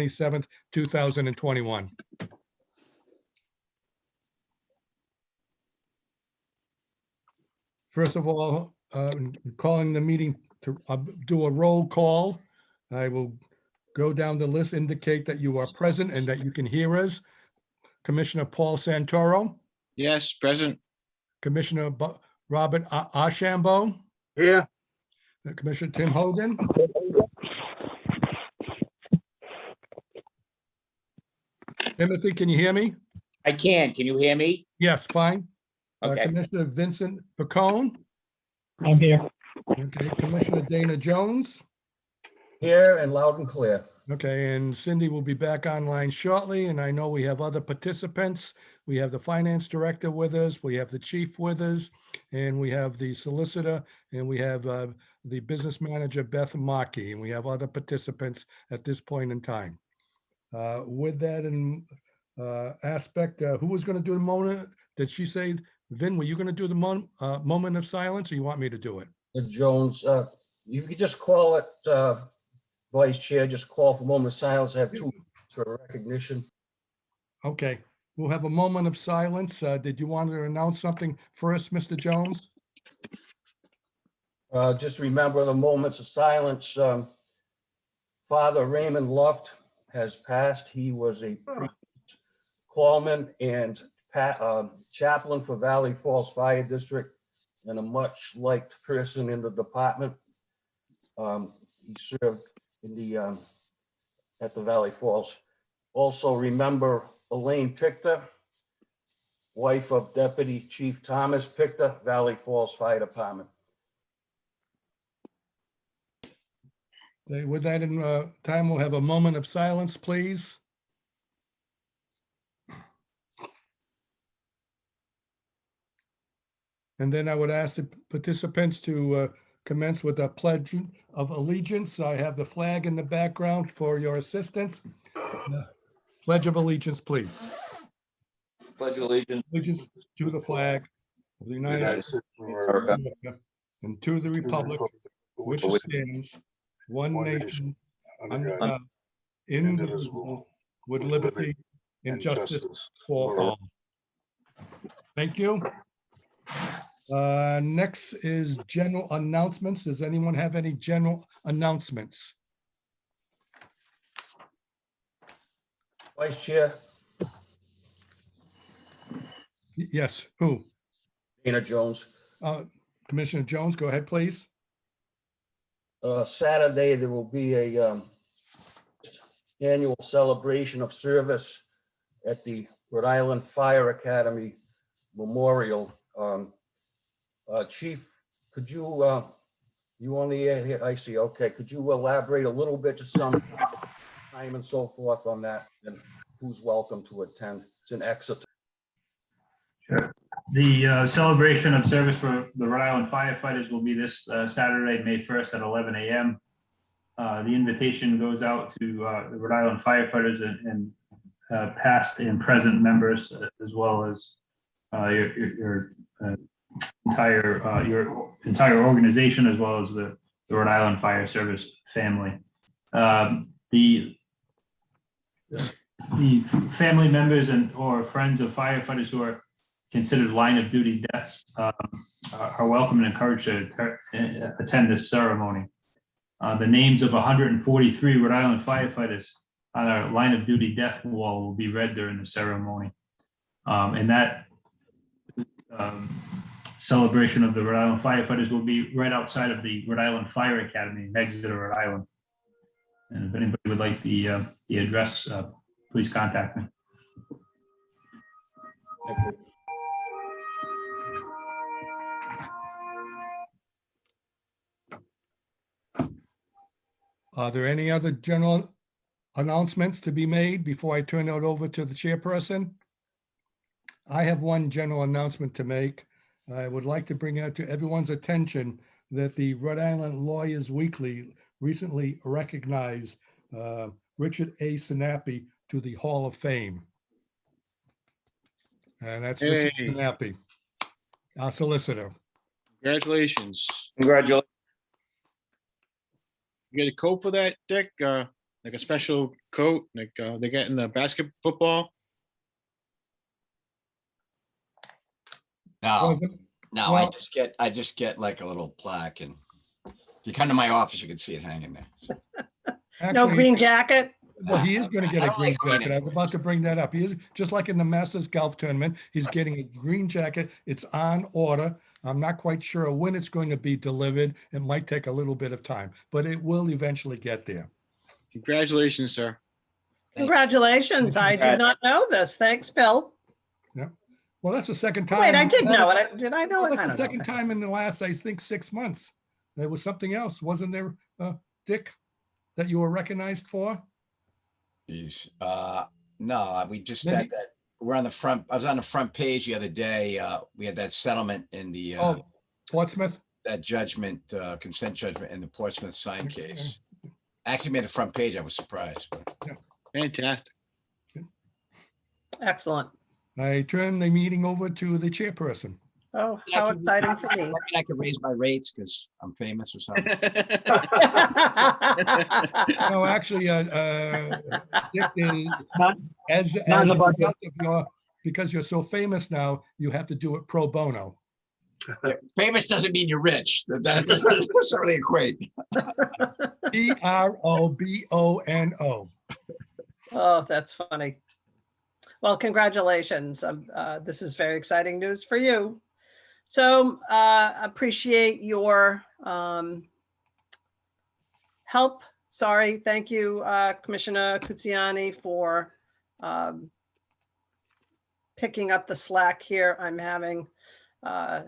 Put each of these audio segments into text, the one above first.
27th, 2021. First of all, calling the meeting to do a roll call. I will go down the list, indicate that you are present and that you can hear us. Commissioner Paul Santoro, Yes, present. Commissioner Robert Ashambo, Here. Commissioner Tim Hogan. Timothy, can you hear me? I can. Can you hear me? Yes, fine. Okay. Commissioner Vincent Pacone. I'm here. Okay, Commissioner Dana Jones. Here and loud and clear. Okay, and Cindy will be back online shortly, and I know we have other participants. We have the finance director with us, we have the chief with us, and we have the solicitor, and we have the business manager, Beth Markey, and we have other participants at this point in time. With that in aspect, who was going to do the moment? Did she say, Vin, were you going to do the moment of silence, or you want me to do it? Jones, you could just call it, Vice Chair, just call for a moment of silence. I have 2 minutes for recognition. Okay, we'll have a moment of silence. Did you want to announce something first, Mr. Jones? Just remember the moments of silence. Father Raymond Luft has passed. He was a priest, callman, and chaplain for Valley Falls Fire District, and a much liked person in the department. He served in the at the Valley Falls. Also remember Elaine Pichter, wife of Deputy Chief Thomas Pichter, Valley Falls Fire Department. Okay, with that in time, we'll have a moment of silence, please. And then I would ask the participants to commence with a pledge of allegiance. I have the flag in the background for your assistance. Pledge of allegiance, please. Pledge allegiance. Allegiance to the flag of the United States of America and to the republic which stands one nation under God, indivisible, with liberty and justice for all. Thank you. Next is general announcements. Does anyone have any general announcements? Vice Chair, Yes, who? Dana Jones. Commissioner Jones, go ahead, please. Saturday, there will be a annual celebration of service at the Rhode Island Fire Academy Memorial. Chief, could you, you on the air here? I see. Okay. Could you elaborate a little bit, just some time and so forth on that, and who's welcome to attend? It's in Exeter. Sure. The celebration of service for the Rhode Island firefighters will be this Saturday, May 1st at 11 a.m. The invitation goes out to the Rhode Island firefighters and past and present members, as well as your entire organization, as well as the Rhode Island Fire Service family. The family members and or friends of firefighters who are considered line of duty deaths are welcome and encouraged to attend this ceremony. The names of 143 Rhode Island firefighters on our line of duty death wall will be read during the ceremony. And that celebration of the Rhode Island firefighters will be right outside of the Rhode Island Fire Academy in Exeter, Rhode Island. And if anybody would like the address, please contact me. Thank you. Are there any other general announcements to be made before I turn it over to the chairperson? I have one general announcement to make. I would like to bring out to everyone's attention that the Rhode Island Lawyers Weekly recently recognized Richard A. Sinapi to the Hall of Fame. And that's Richard Hey. Sinapi, our solicitor. Congratulations. Congratulations. You get a code for that, Dick? Like a special coat, like, they get in the basket football? No, no, Well- I just get like a little plaque, and if you come to my office, you can see it hanging there. So, No Actually, green jacket? well, he is going to get I a don't green like green jacket. I was about to bring that up. He is, just like in the Masters Golf Tournament, he's getting a green jacket. It's on order. I'm not quite sure when it's going to be delivered. It might take a little bit of time, but it will eventually get there. Congratulations, sir. Congratulations. I did not know this. Thanks, Bill. Well, that's the second time. Wait, I did know it. Did I know Well, it? that's I the don't know. second time in the last, I think, 6 months. There was something else, wasn't there, Dick, that you were recognized for? Geez, no, we just Maybe- said that we're on the front, I was on the front page the other day. We had that settlement in the, Oh, Portsmouth? that judgment, consent judgment in the Portsmouth sign Okay. case. Actually made the front page. I was surprised. Fantastic. Excellent. I turn the meeting over to the chairperson. Oh, how exciting for me. I could raise my rates because I'm famous or something. No, actually, Dick, Not- as not in the a budget. result of because you're so famous now, you have to do it pro bono. Yeah, famous doesn't mean you're rich. That doesn't necessarily equate. PROBONO. Oh, that's funny. Well, congratulations. This is very exciting news for you. So appreciate your help. Sorry. Thank you, Commissioner Kutsiani, for picking up the slack here. I'm having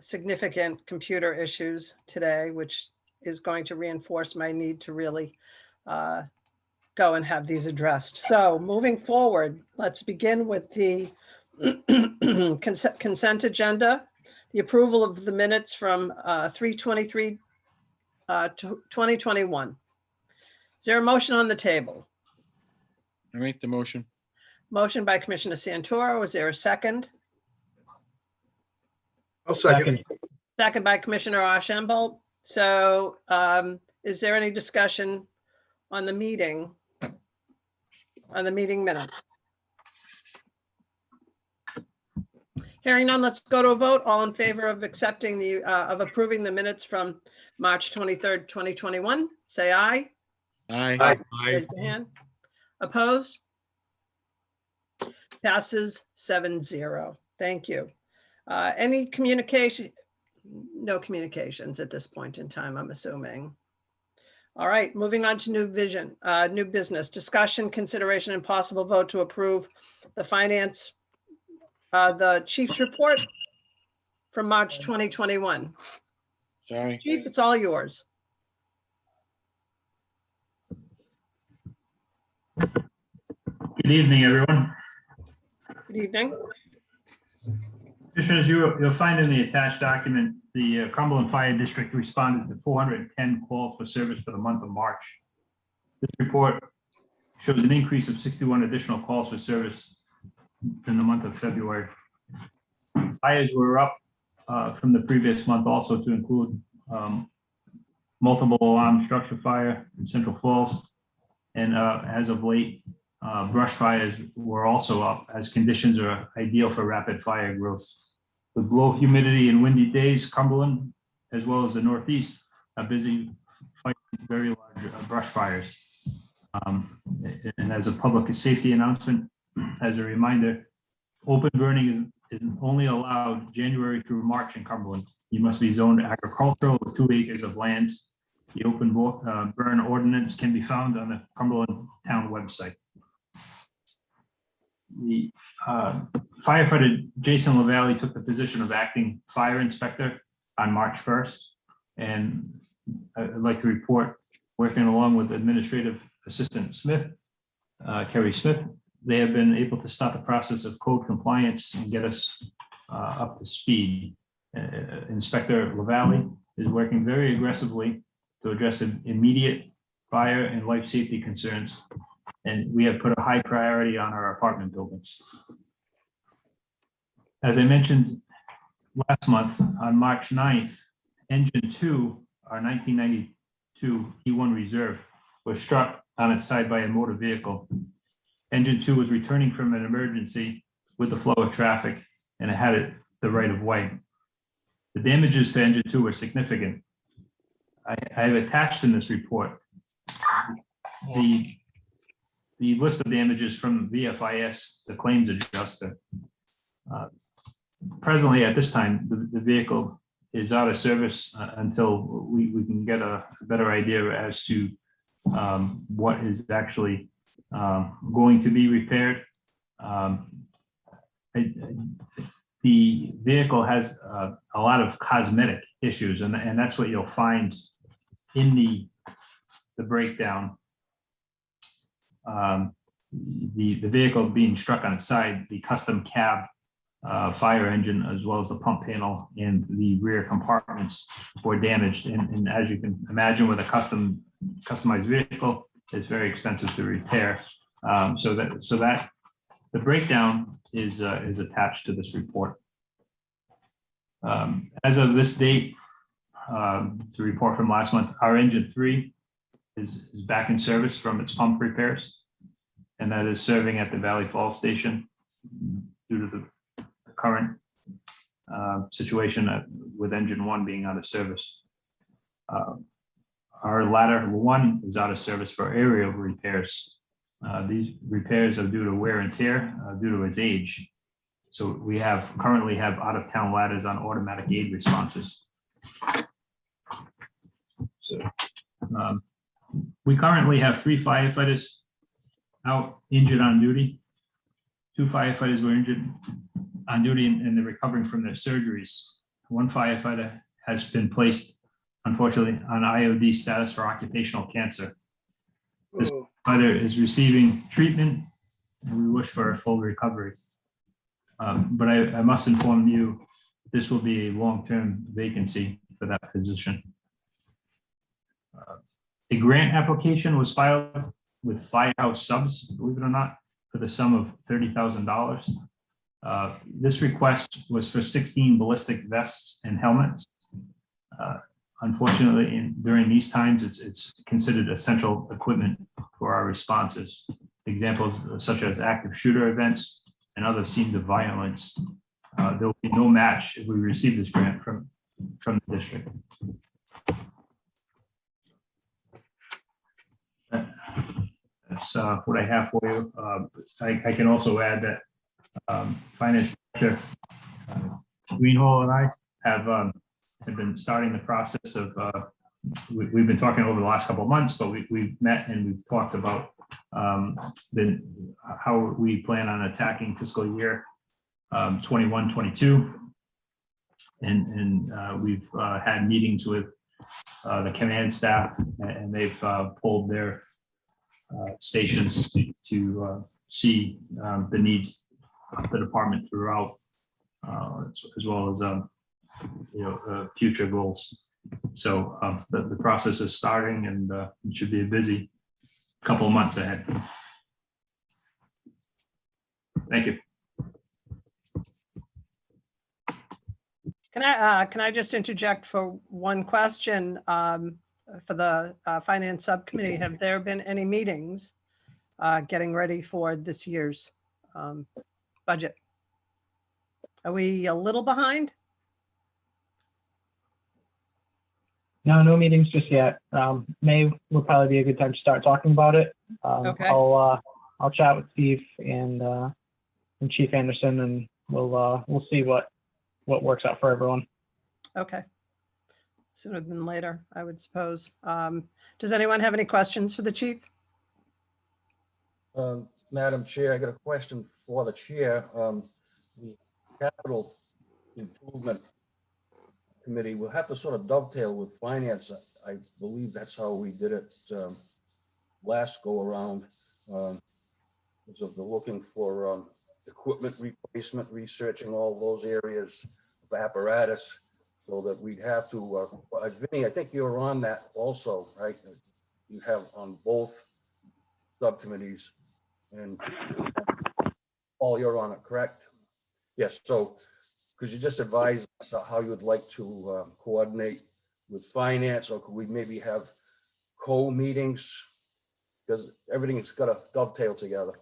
significant computer issues today, which is going to reinforce my need to really go and have these addressed. So moving forward, let's begin with the consent agenda, the approval of the minutes from 3/23, 2021. Is there a motion on the table? I make the motion. Motion by Commissioner Santoro. Is there a second? I'll second. Second by Commissioner Ashambo. So is there any discussion on the meeting minutes? Hearing none, let's go to a vote. All in favor of accepting of approving the minutes from March 23rd, 2021, say aye. Aye. Raise your hand. Opposed? Passes 7-0. Thank you. Any communication? No communications at this point in time, I'm assuming. All right, moving on to new business, discussion, consideration, and possible vote to approve the the chief's report from March 2021. Sorry. Chief, it's all yours. Good evening, everyone. Good evening. Commissioners, you'll find in the attached document, the Cumberland Fire District responded to 410 calls for service for the month of March. This report shows an increase of 61 additional calls for service in the month of February. Fires were up from the previous month also to include multiple alarm structure fire in Central Falls. And as of late, brush fires were also up as conditions are ideal for rapid fire growth. With low humidity and windy days, Cumberland, as well as the Northeast, are busy fighting very large brush fires. And as a public safety announcement, as a reminder, open burning is only allowed January through March in Cumberland. You must be zoned agricultural with 2 acres of land. The open burn ordinance can be found on the Cumberland Town website. The firefighter Jason LaValle took the position of acting fire inspector on March 1st. And I'd like to report, working along with Administrative Assistant Smith, Kerry Smith, they have been able to start the process of code compliance and get us up to speed. Inspector LaValle is working very aggressively to address immediate fire and life safety concerns. And we have put a high priority on our apartment buildings. As I mentioned last month, on March 9th, engine 2, our 1992 E1 reserve, was struck on its side by a motor vehicle. Engine 2 was returning from an emergency with the flow of traffic, and it had the right of way. The damages to Engine 2 were significant. I have attached in this report the list of damages from VFIS, the claims adjuster. Presently, at this time, the vehicle is out of service until we can get a better idea as to what is actually going to be repaired. The vehicle has a lot of cosmetic issues, and that's what you'll find in the breakdown. The vehicle being struck on its side, the custom cab fire engine, as well as the pump panel and the rear compartments were damaged. And as you can imagine, with a customized vehicle, it's very expensive to repair. So that the breakdown is attached to this report. As of this date, the report from last month, our engine 3 is back in service from its pump repairs, and that is serving at the Valley Falls station due to the current situation with engine 1 being out of service. Our ladder 1 is out of service for aerial repairs. These repairs are due to wear and tear due to its age. So we currently have out-of-town ladders on automatic aid responses. So we currently have 3 firefighters out injured on duty. 2 firefighters were injured on duty and they're recovering from their surgeries. 1 firefighter has been placed, unfortunately, on IOD status for occupational cancer. This firefighter is receiving treatment, and we wish for a full recovery. But I must inform you, this will be a long-term vacancy for that position. A grant application was filed with Firehouse Subs, believe it or not, for the sum of $30,000. This request was for 16 ballistic vests and helmets. Unfortunately, during these times, it's considered essential equipment for our responses. Examples such as active shooter events and other scenes of violence. There will be no match if we receive this grant from the district. That's what I have for you. I can also add that Finance Director Greenhall and I have been starting the process of, we've been talking over the last couple of months, but we've met and we've talked about how we plan on attacking fiscal year 21-22. And we've had meetings with the command staff, and they've pulled their stations to see the needs of the department throughout, as well as future goals. So the process is starting, and it should be a busy couple of months ahead. Thank you. Can I just interject for one question for the Finance Subcommittee? Have there been any meetings getting ready for this year's budget? Are we a little behind? No meetings just yet. May will probably be a good time to start talking about it. Okay. I'll chat with Steve and Chief Anderson, and we'll see what works out for everyone. Okay. Sooner than later, I would suppose. Does anyone have any questions for the chief? Madam Chair, I got a question for the chair. The Capital Improvement Committee will have to sort of dovetail with finance. I believe that's how we did it last go around. So they're looking for equipment replacement, researching all those areas of apparatus, so that we'd have to, Vinny, I think you're on that also, right? You have on both subcommittees, and Paul, you're on it, correct? Yes, so could you just advise us how you would like to coordinate with finance, or could we maybe have co-meetings? Because everything's got to dovetail together.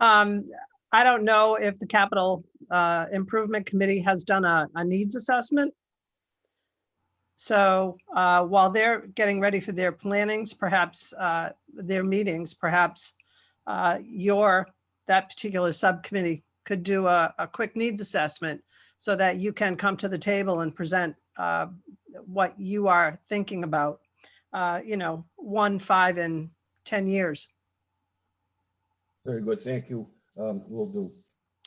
I don't know if the capital improvement committee has done a needs assessment. So while they're getting ready for their plannings, perhaps their meetings, perhaps that particular subcommittee could do a quick needs assessment so that you can come to the table and present what you are thinking about, 1, 5, and 10 years. Very good, thank you. Will do.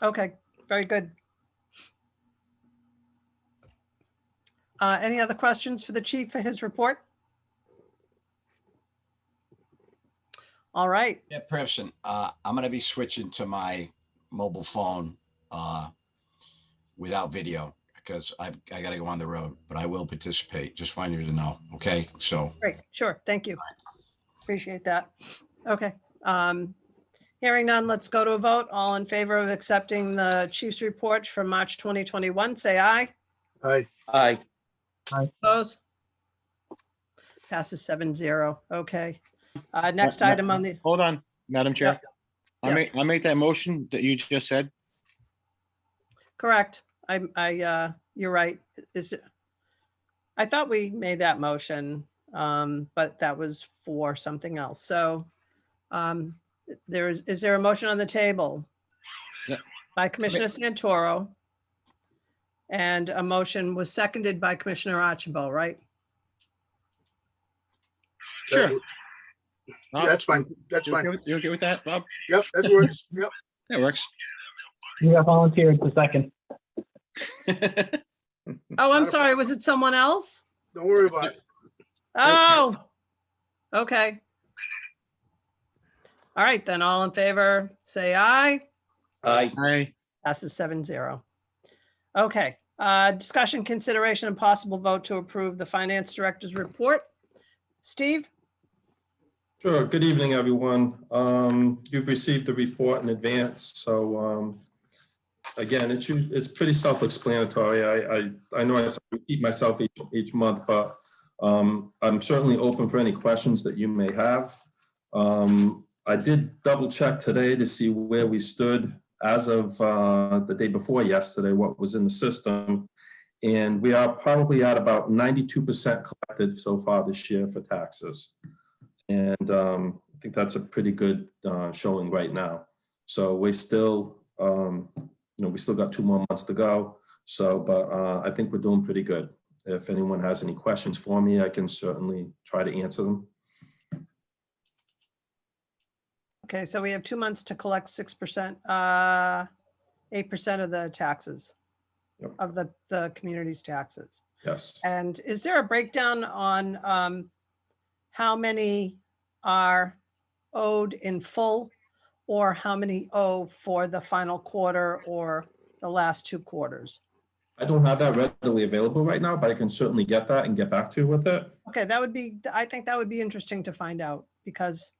Okay, very good. Any other questions for the chief for his report? All right. Yeah, person, I'm gonna be switching to my mobile phone without video because I gotta go on the road, but I will participate. Just want you to know, okay? So, Great, sure, thank you. Appreciate that. Okay. Hearing none, let's go to a vote. All in favor of accepting the chief's report from March 2021, say aye. Aye. Opposed? Passes 7-0. Okay. Next item on the, Hold on, Madam Chair. Yes. I make that motion that you just said. correct. You're right. I thought we made that motion, but that was for something else. So is there a motion on the table? Yeah. By Commissioner Santoro. And a motion was seconded by Commissioner Archibald, right? Sure. That's fine. That's You fine. okay with that, Bob? Yep, that works. Yep. That works. You got volunteered the second. Oh, I'm Not a sorry. Was it someone else? Don't worry about it. Oh, okay. All right, then all in favor, say aye. Aye. Aye. Passes 7-0. Okay, discussion, consideration, and possible vote to approve the finance director's report. Steve? Sure. Good evening, everyone. You've received the report in advance, so again, it's pretty self-explanatory. I know I repeat myself each month, but I'm certainly open for any questions that you may have. I did double check today to see where we stood as of the day before yesterday, what was in the system. And we are probably at about 92% collected so far this year for taxes. And I think that's a pretty good showing right now. So we still, we still got 2 more months to go. So, but I think we're doing pretty good. If anyone has any questions for me, I can certainly try to answer them. Okay, so we have 2 months to collect 6%, 8% of the taxes, Yep. of the community's taxes. Yes. And is there a breakdown on how many are owed in full or how many owe for the final quarter or the last 2 quarters? I don't have that readily available right now, but I can certainly get that and get back to you with it. Okay, I think that would be interesting to find out because,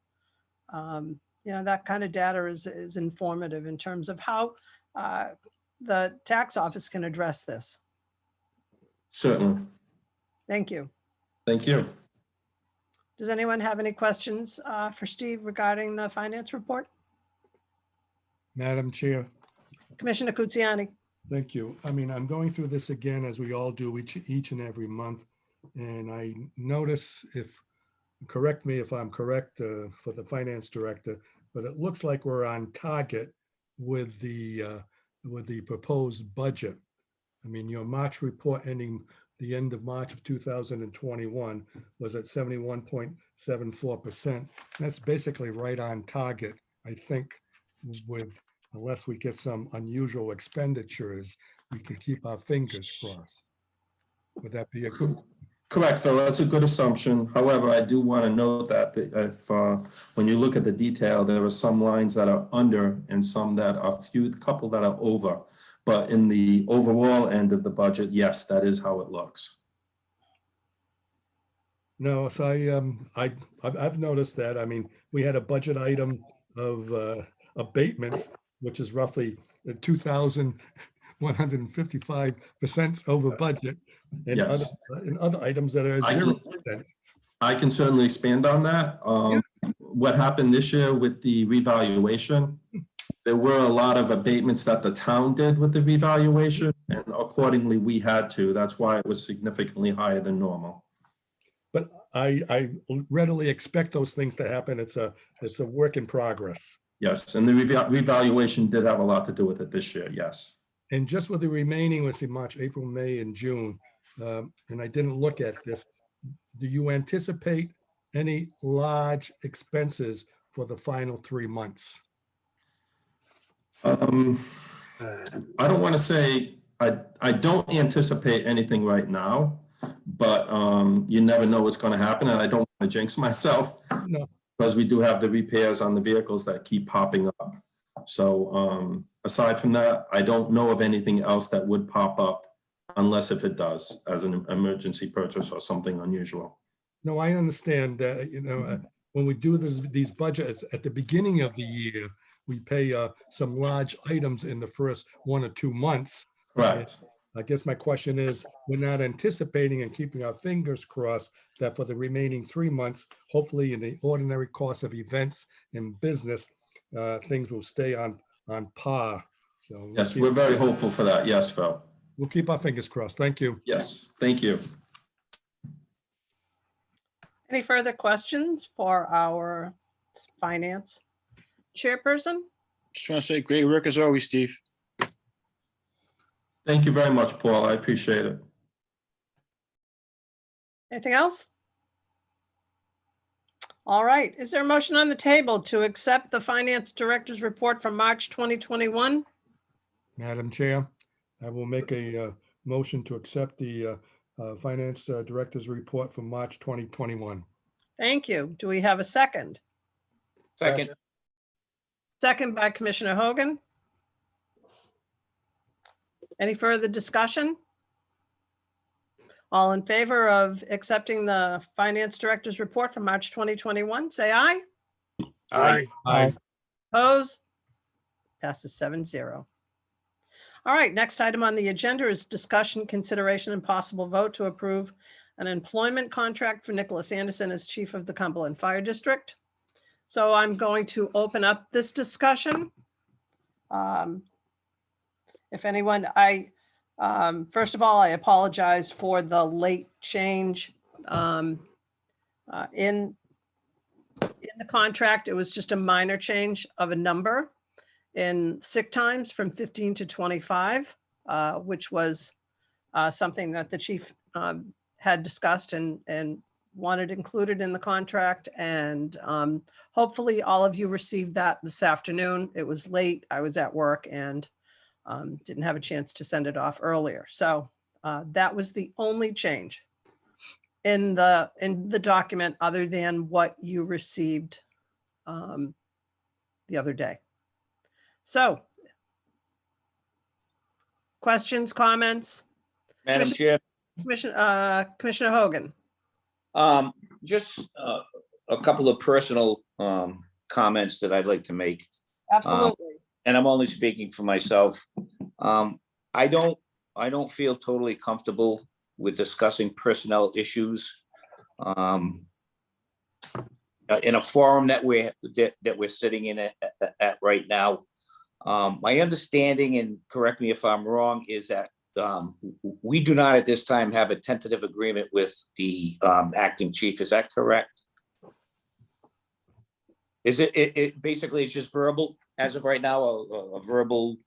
that kind of data is informative in terms of how the tax office can address this. Certainly. Thank you. Thank you. Does anyone have any questions for Steve regarding the finance report? Madam Chair, Commissioner Kutsiani? thank you. I mean, I'm going through this again, as we all do each and every month. And I notice, correct me if I'm correct for the finance director, but it looks like we're on target with the proposed budget. I mean, your March report ending the end of March of 2021 was at 71.74%. That's basically right on target, I think, unless we get some unusual expenditures, we can keep our fingers crossed. Would that be a good? Correct, Phil. That's a good assumption. However, I do want to note that if when you look at the detail, there are some lines that are under and some that are couple that are over. But in the overall end of the budget, yes, that is how it looks. No, so I've noticed that. I mean, we had a budget item of abatements, which is roughly 2,155% over budget, and Yes. other items that are I can- 0%. I can certainly expand on that. What happened this year with the revaluation, there were a lot of abatements that the town did with the revaluation, and accordingly, we had to. That's why it was significantly higher than normal. But I readily expect those things to happen. It's a work in progress. Yes, and the revaluation did have a lot to do with it this year, yes. And just with the remaining, let's see, March, April, May, and June, and I didn't look at this, do you anticipate any large expenses for the final 3 months? I don't want to say, I don't anticipate anything right now, but you never know what's going to happen, and I don't want to jinx myself. No. Because we do have the repairs on the vehicles that keep popping up. So aside from that, I don't know of anything else that would pop up unless if it does as an emergency purchase or something unusual. No, I understand that, when we do these budgets at the beginning of the year, we pay some large items in the first 1 or 2 months. Right. I guess my question is, we're not anticipating and keeping our fingers crossed that for the remaining 3 months, hopefully in the ordinary course of events in business, things will stay on par. So Yes, we're very hopeful for that. Yes, Phil. we'll keep our fingers crossed. Thank you. Yes, thank you. Any further questions for our finance chairperson? Just want to say great work as always, Steve. Thank you very much, Paul. I appreciate it. Anything else? All right. Is there a motion on the table to accept the finance director's report from March 2021? Madam Chair, I will make a motion to accept the finance director's report from March 2021. Thank you. Do we have a second? Second. Second by Commissioner Hogan. Any further discussion? All in favor of accepting the finance director's report from March 2021, say aye. Aye. Aye. Oppose? Passes 7-0. All right, next item on the agenda is discussion, consideration, and possible vote to approve an employment contract for Nicholas Anderson as chief of the Cumberland Fire District. So I'm going to open up this discussion. If anyone, first of all, I apologize for the late change in the contract. It was just a minor change of a number in sick times from 15 to 25, which was something that the chief had discussed and wanted included in the contract. And hopefully all of you received that this afternoon. It was late. I was at work and didn't have a chance to send it off earlier. So that was the only change in the document other than what you received the other day. So questions, comments? Madam Chair, Commissioner Hogan. just a couple of personal comments that I'd like to make. Absolutely. And I'm only speaking for myself. I don't feel totally comfortable with discussing personnel issues in a forum that we're sitting in at right now. My understanding, and correct me if I'm wrong, is that we do not at this time have a tentative agreement with the acting chief. Is that correct? Is it basically it's just verbal as of right now, a verbal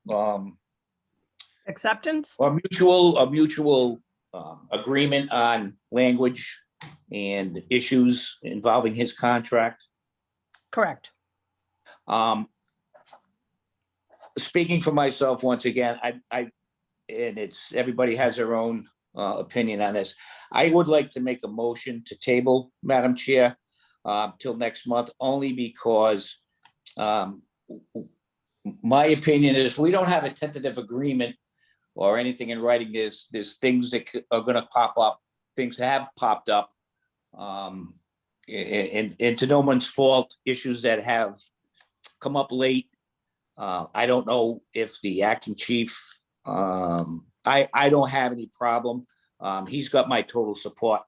Acceptance? or mutual agreement on language and issues involving his contract? Correct. Speaking for myself, once again, and it's everybody has their own opinion on this. I would like to make a motion to table, Madam Chair, till next month, only because my opinion is we don't have a tentative agreement or anything in writing. There's things that are going to pop up. Things have popped up, and to no one's fault, issues that have come up late. I don't know if the acting chief, I don't have any problem. He's got my total support.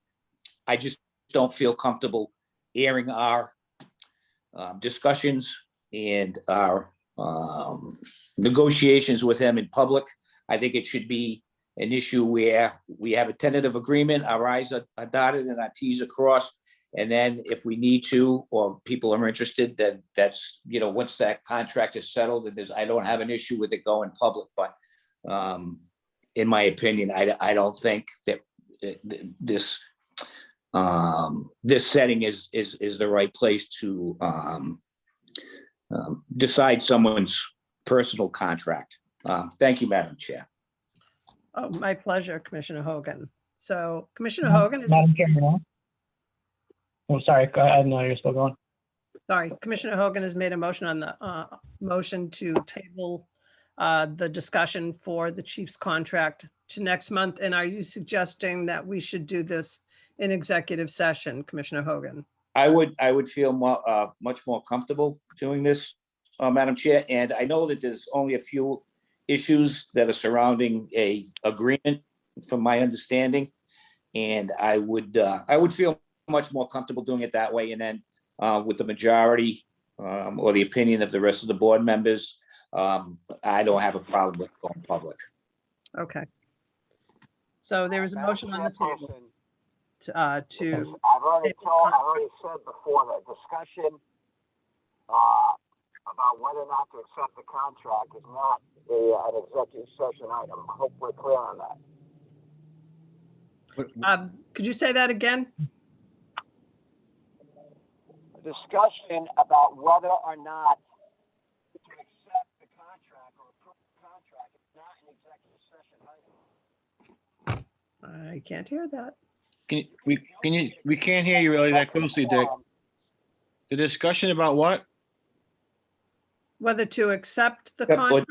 I just don't feel comfortable airing our discussions and our negotiations with him in public. I think it should be an issue where we have a tentative agreement, our I's are dotted and our T's are crossed. And then if we need to, or people are interested, then that's, once that contract is settled, and I don't have an issue with it going public, but in my opinion, I don't think that this setting is the right place to decide someone's personal contract. Thank you, Madam Chair. Oh, my pleasure, Commissioner Hogan. So Commissioner Hogan is, Madam Chairman. Oh, sorry, go ahead. No, you're still going. sorry, Commissioner Hogan has made a motion on the motion to table the discussion for the chief's contract to next month. And are you suggesting that we should do this in executive session, Commissioner Hogan? I would feel much more comfortable doing this, Madam Chair. And I know that there's only a few issues that are surrounding a agreement, from my understanding. And I would feel much more comfortable doing it that way. And then with the majority or the opinion of the rest of the board members, I don't have a problem with going public. Okay. So there is a motion on the table to, I've already said before that discussion about whether or not to accept the contract is not an executive session item. I hope we're clear on that. could you say that again? The discussion about whether or not to accept the contract or approve the contract is not an executive session item. I can't hear that. We can't hear you really that closely, Dick. The discussion about what? Whether to accept the Yep, contract?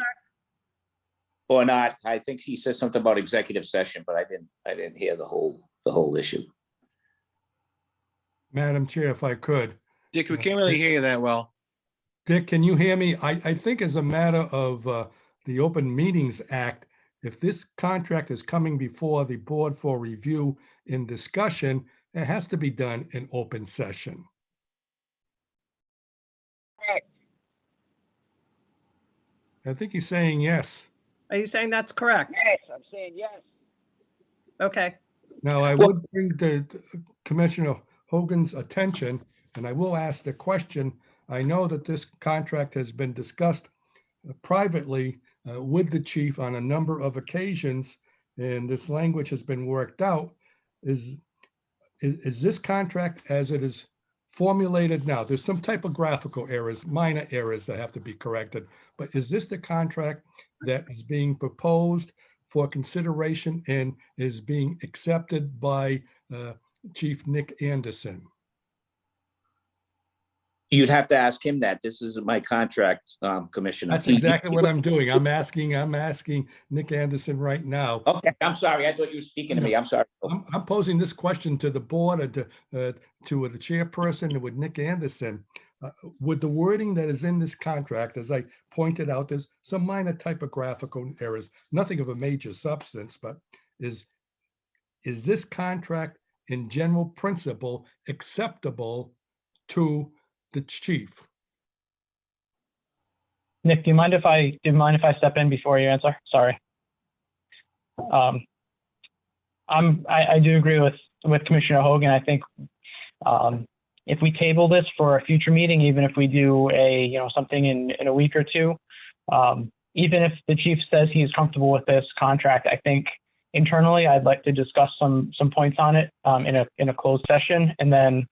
Or not. I think he said something about executive session, but I didn't hear the whole issue. Madam Chair, if I could. Dick, we can't really hear you that well. Dick, can you hear me? I think as a matter of the Open Meetings Act, if this contract is coming before the board for review and discussion, it has to be done in open session. I think he's saying yes. Are you saying that's correct? Yes, I'm saying yes. Okay. Now, I would bring the Commissioner Hogan's attention, and I will ask the question. I know that this contract has been discussed privately with the chief on a number of occasions, and this language has been worked out. Is this contract as it is formulated now? There's some typographical errors, minor errors that have to be corrected, but is this the contract that is being proposed for consideration and is being accepted by Chief Nick Anderson? You'd have to ask him that. This is my contract, Commissioner. That's exactly what I'm doing. I'm asking Nick Anderson right now. Okay, I'm sorry. I thought you were speaking to me. I'm sorry. I'm posing this question to the board and to the chairperson and with Nick Anderson. With the wording that is in this contract, as I pointed out, there's some minor typographical errors, nothing of a major substance, but is this contract in general principle acceptable to the chief? Nick, do you mind if I step in before you answer? Sorry. I do agree with Commissioner Hogan. I think if we table this for a future meeting, even if we do something in a week or two, even if the chief says he is comfortable with this contract, I think internally I'd like to discuss some points on it in a closed session, and then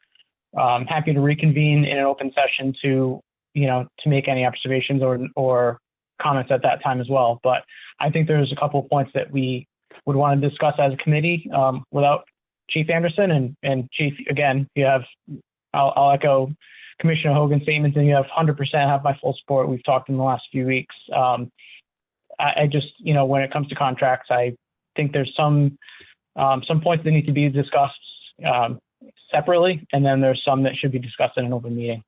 happy to reconvene in an open session to make any observations or comments at that time as well. But I think there's a couple of points that we would want to discuss as a committee without Chief Anderson. And Chief, again, you have, I'll echo Commissioner Hogan's statements, and you have 100% have my full support. We've talked in the last few weeks. I just, when it comes to contracts, I think there's some points that need to be discussed separately, and then there's some that should be discussed in an open meeting.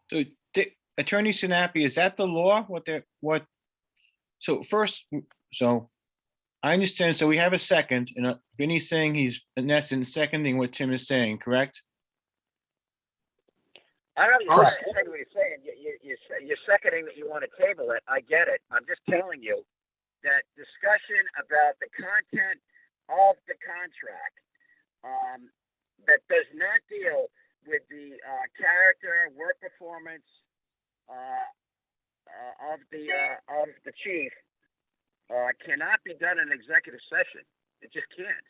So Attorney Sinapi, is that the law? So first, I understand. So we have a second, and Vinny's saying he's in essence seconding what Tim is saying, correct? I don't know, I'll- you're saying what you're saying. You're seconding that you want to table it. I get it. I'm just telling you that discussion about the content of the contract that does not deal with the character, work performance of the chief cannot be done in executive session. It just can't.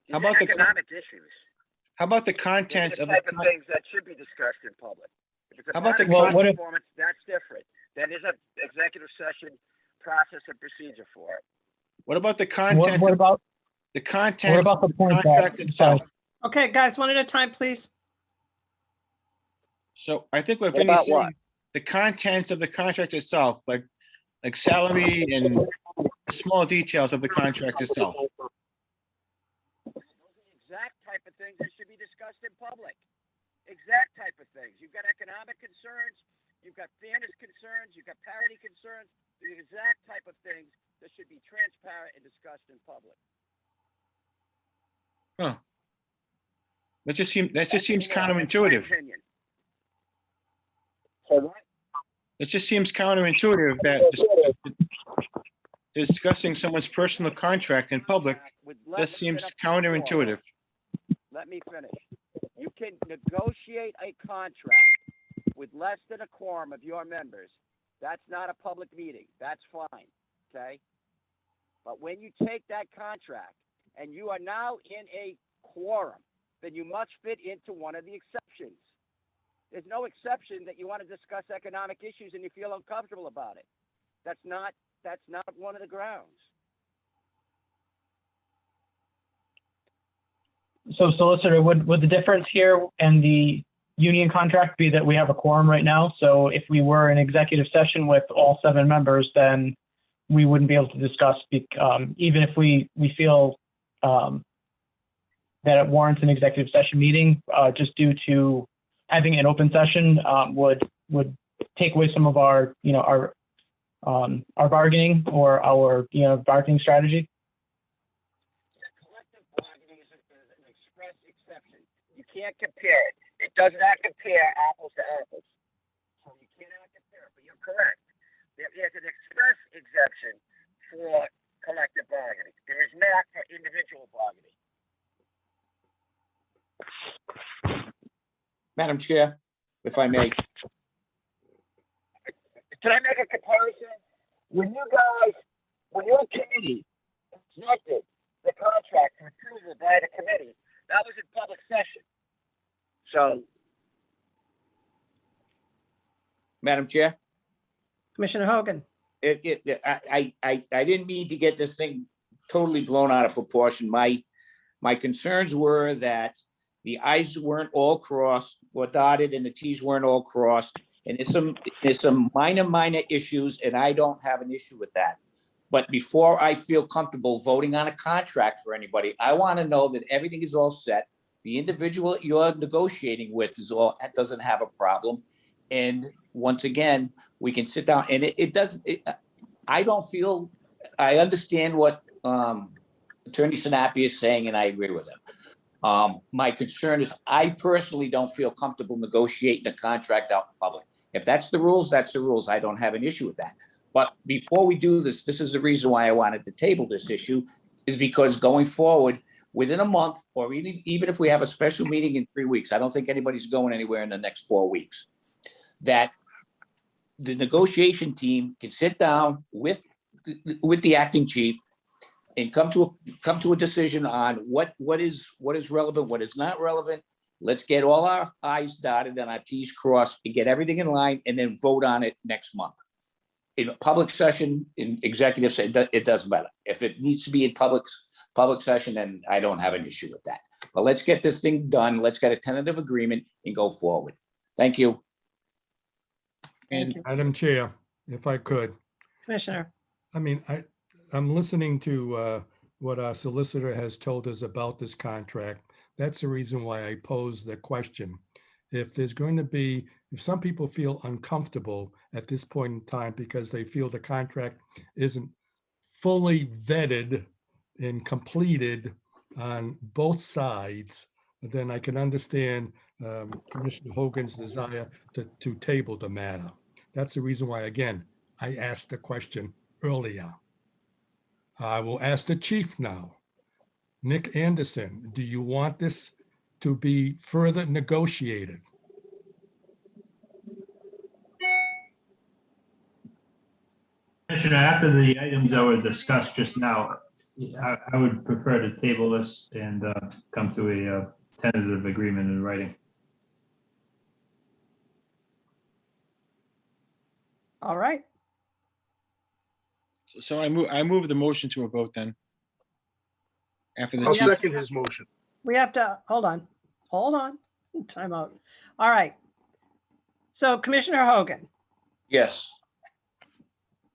These How are about the economic issues? How about the These contents are of the the, type of things that should be discussed in public. If it's How about about the Well, what if- performance, that's different. Then there's an executive session process and procedure for it. what about the What, content, what about, the what contents about of the the point contract that, itself? Okay, guys, one at a time, please. So I think what What about Vinnie's what? saying, the contents of the contract itself, like salary and the small details of the contract itself. Those are the exact type of things that should be discussed in public. Exact type of things. You've got economic concerns, you've got fairness concerns, you've got parity concerns. The exact type of things that should be transparent and discussed in public. Huh. That just seems That's the law. That's my counterintuitive. opinion. So what? It just seems counterintuitive that discussing someone's personal contract in public With just less seems than a- counterintuitive. Let me finish. You can negotiate a contract with less than a quorum of your members. That's not a public meeting. That's fine, okay? But when you take that contract and you are now in a quorum, then you must fit into one of the exceptions. There's no exception that you want to discuss economic issues and you feel uncomfortable about it. That's not one of the grounds. so solicitor, would the difference here and the union contract be that we have a quorum right now? So if we were in executive session with all 7 members, then we wouldn't be able to discuss, even if we feel that it warrants an executive session meeting, just due to having an open session would take away some of our bargaining or our bargaining strategy. Collective bargaining is an express exception. You can't compare it. It does not compare apples to apples. So you cannot compare it, but you're correct. There's an express exception for collective bargaining. There is not for individual bargaining. Madam Chair, if I may. Can I make a comparison? When your committee rejected the contract for approval by the committee, that was in public session. So, Madam Chair, Commissioner Hogan. I didn't mean to get this thing totally blown out of proportion. My concerns were that the i's weren't all crossed or dotted and the t's weren't all crossed. And there's some minor issues, and I don't have an issue with that. But before I feel comfortable voting on a contract for anybody, I want to know that everything is all set. The individual you're negotiating with doesn't have a problem. And once again, we can sit down and I understand what Attorney Sinapi is saying, and I agree with him. My concern is I personally don't feel comfortable negotiating a contract out in public. If that's the rules, that's the rules. I don't have an issue with that. But before we do this, this is the reason why I wanted to table this issue, is because going forward, within a month, or even if we have a special meeting in 3 weeks, I don't think anybody's going anywhere in the next 4 weeks, that the negotiation team can sit down with the acting chief and come to a decision on what is relevant, what is not relevant. Let's get all our i's dotted and our t's crossed and get everything in line, and then vote on it next month. In a public session, in executive session, it doesn't matter. If it needs to be in public session, then I don't have an issue with that. But let's get this thing done. Let's get a tentative agreement and go forward. Thank you. Thank you. Madam Chair, if I could, Commissioner. I mean, I'm listening to what our solicitor has told us about this contract. That's the reason why I posed the question. If some people feel uncomfortable at this point in time because they feel the contract isn't fully vetted and completed on both sides, then I can understand Commissioner Hogan's desire to table the matter. That's the reason why, again, I asked the question earlier. I will ask the chief now. Nick Anderson, do you want this to be further negotiated? Commissioner, after the items that were discussed just now, I would prefer to table this and come to a tentative agreement in writing. All right. So I move the motion to a vote then. After the I'll chief, second his motion. We have to, hold on, time out. All right. So Commissioner Hogan, Yes,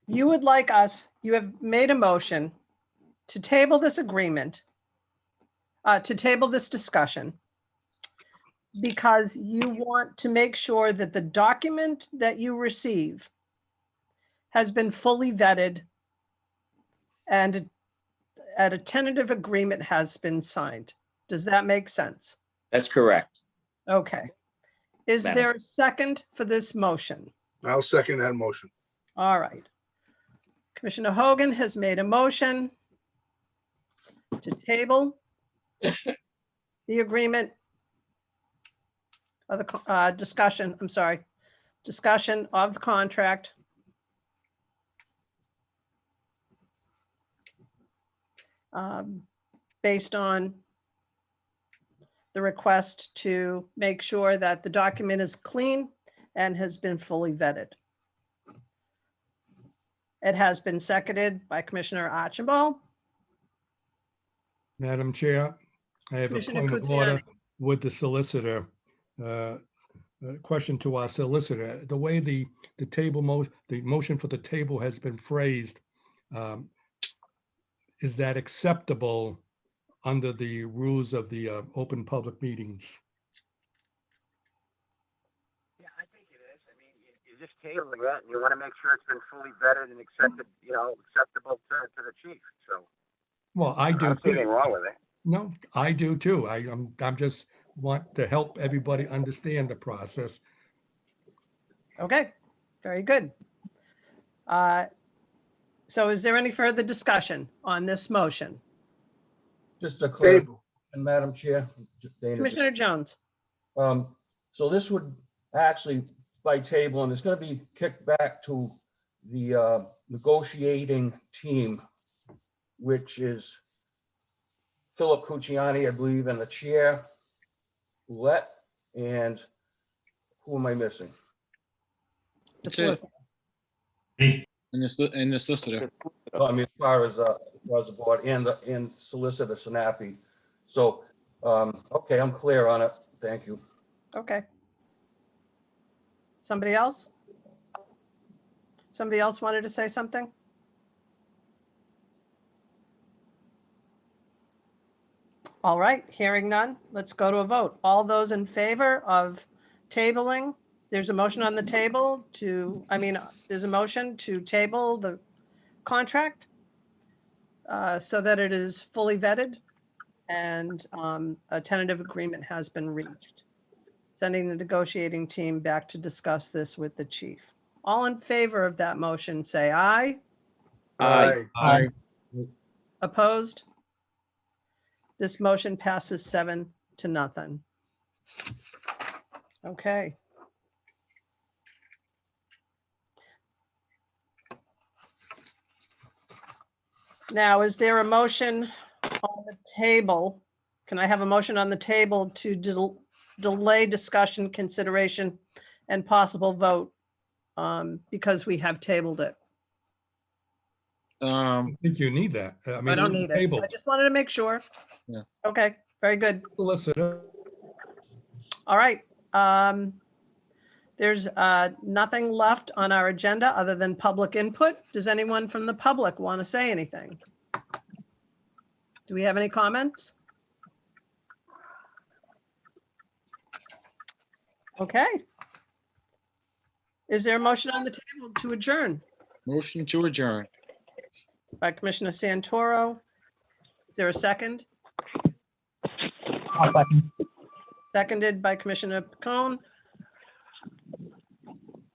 you would like us, you have made a motion to table this agreement, to table this discussion, because you want to make sure that the document that you receive has been fully vetted and a tentative agreement has been signed. Does that make sense? that's correct. Okay. Is Madam. there a second for this motion? I'll second that motion. All right. Commissioner Hogan has made a motion to table the agreement of the discussion of the contract. Based on the request to make sure that the document is clean and has been fully vetted. It has been seconded by Commissioner Archibald. Madam Chair, I have a Commissioner point of order Kuziani. with the solicitor. Question to our solicitor. The way the motion for the table has been phrased, is that acceptable under the rules of the open public meetings? Yeah, I think it is. I mean, you're just tabling it, and you want to make sure it's been fully vetted and accepted, acceptable to the chief. So Well, I I do. don't see anything too. wrong with it. No, I do too. I'm just want to help everybody understand the process. Okay, very good. So is there any further discussion on this motion? Just a clear, Table. Madam Chair. Dana, Commissioner Jones? So this would actually, by table, and it's going to be kicked back to the negotiating team, which is Philip Cucciani, I believe, and the chair, Roulette, and who am I missing? that's it. Hey, And the solicitor. I mean, as far as the board and Solicitor Sinapi. So, okay, I'm clear on it. Thank you. Okay. Somebody else? Somebody else wanted to say something? All right, hearing none, let's go to a vote. All those in favor of tabling, there's a motion on the table there's a motion to table the contract so that it is fully vetted and a tentative agreement has been reached. Sending the negotiating team back to discuss this with the chief. All in favor of that motion, say aye. Aye. Aye. Opposed? This motion passes 7-0. Okay. Now, is there a motion on the table? Can I have a motion on the table to delay discussion, consideration, and possible vote because we have tabled it? I think you need that. I don't need it. Tabled. I just wanted to make sure. Yeah. Okay, very good. Solicitor. All right. There's nothing left on our agenda other than public input. Does anyone from the public want to say anything? Do we have any comments? Okay. Is there a motion on the table to adjourn Motion to adjourn. by Commissioner Santoro? Is there a second? I'll second. seconded by Commissioner Pacone.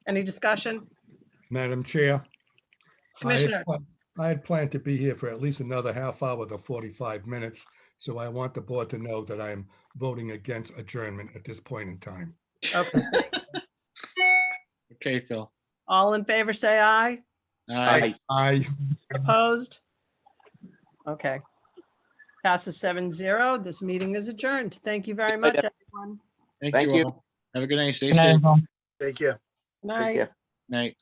Any discussion? Madam Chair. I had Commissioner, I had planned to be here for at least another half hour to 45 minutes. So I want the board to know that I am voting against adjournment at this point in time. okay, Okay, Phil. all in favor, say aye. Aye. Aye. Opposed? Okay. Passes 7-0. This meeting is adjourned. Thank you very much, everyone. Thank Thank you you. all. Have a good night. Stay Good night, safe. everyone. Take care. Night. Night.